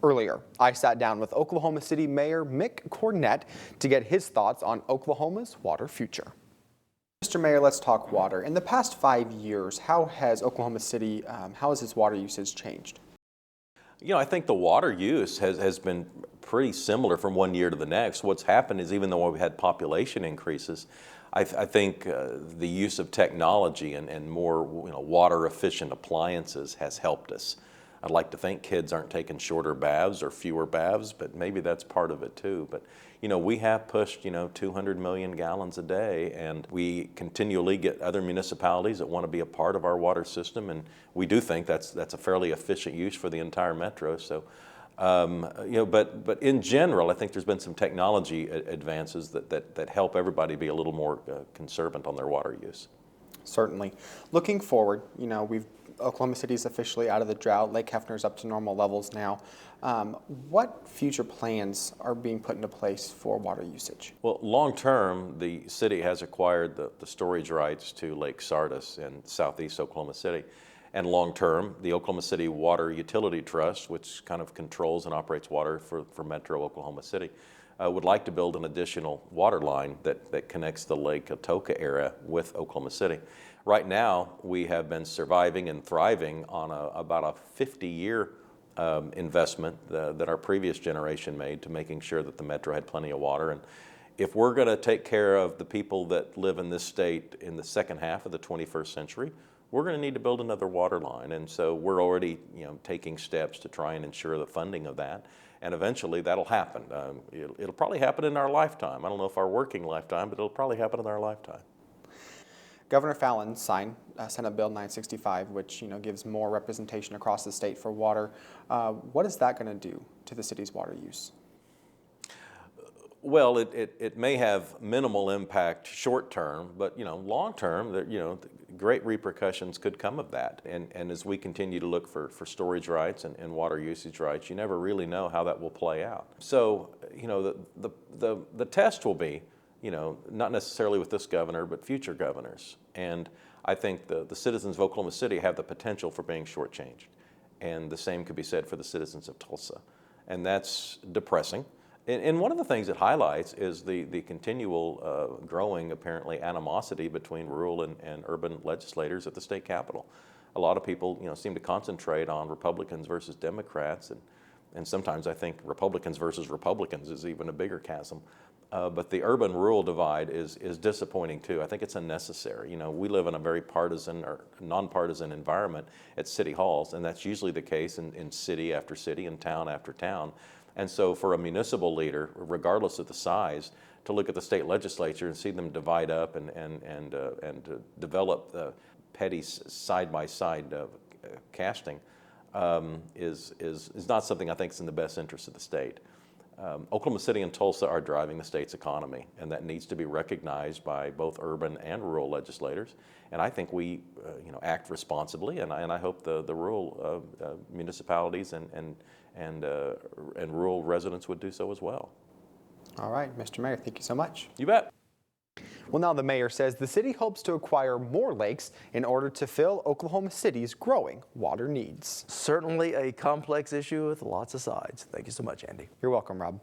Earlier, I sat down with Oklahoma City Mayor Mick Cornett to get his thoughts on Oklahoma's water future. Mr. Mayor, let's talk water. In the past 5 years, how has Oklahoma City, how has its water usage changed? You know, I think the water use has been pretty similar from one year to the next. What's happened is even though we've had population increases, I think the use of technology and more water efficient appliances has helped us. I'd like to think kids aren't taking shorter baths or fewer baths, but maybe that's part of it too. But we have pushed 200 million gallons a day, and we continually get other municipalities that want to be a part of our water system, and we do think that's a fairly efficient use for the entire metro. So, but in general, I think there's been some technology advances that help everybody be a little more conservant on their water use. Certainly. Looking forward, Oklahoma City is officially out of the drought. Lake Hefner's up to normal levels now. What future plans are being put into place for water usage? Well, long term, the city has acquired the storage rights to Lake Sardis in southeast Oklahoma City. And long term, the Oklahoma City Water Utility Trust, which kind of controls and operates water for Metro Oklahoma City, would like to build an additional water line that connects the Lake Atoka area with Oklahoma City. Right now, we have been surviving and thriving on about a 50-year investment that our previous generation made to making sure that the metro had plenty of water. And if we're going to take care of the people that live in this state in the second half of the 21st century, we're going to need to build another water line. And so we're already taking steps to try and ensure the funding of that. And eventually that'll happen. It'll probably happen in our lifetime. I don't know if our working lifetime, but it'll probably happen in our lifetime. Governor Fallon signed Senate Bill 965, which gives more representation across the state for water. What is that going to do to the city's water use? Well, it may have minimal impact short term, but long term, great repercussions could come of that. And as we continue to look for storage rights and water usage rights, you never really know how that will play out. So the test will be not necessarily with this governor, but future governors. And I think the citizens of Oklahoma City have the potential for being shortchanged. And the same could be said for the citizens of Tulsa. And that's depressing. And one of the things it highlights is the continual growing, apparently, animosity between rural and urban legislators at the state capitol. A lot of people seem to concentrate on Republicans versus Democrats, and sometimes I think Republicans versus Republicans is even a bigger chasm. But the urban-rural divide is disappointing too. I think it's unnecessary. We live in a very partisan or nonpartisan environment at city halls, and that's usually the case in city after city and town after town. And so for a municipal leader, regardless of the size, to look at the state legislature and see them divide up and develop petty side-by-side casting is not something I think is in the best interest of the state. Oklahoma City and Tulsa are driving the state's economy, and that needs to be recognized by both urban and rural legislators. And I think we act responsibly, and I hope the rural municipalities and rural residents would do so as well. All right, Mr. Mayor, thank you so much. You bet. Well, now the mayor says the city hopes to acquire more lakes in order to fill Oklahoma City's growing water needs. Certainly a complex issue with lots of sides. Thank you so much, Andy. You're welcome, Rob.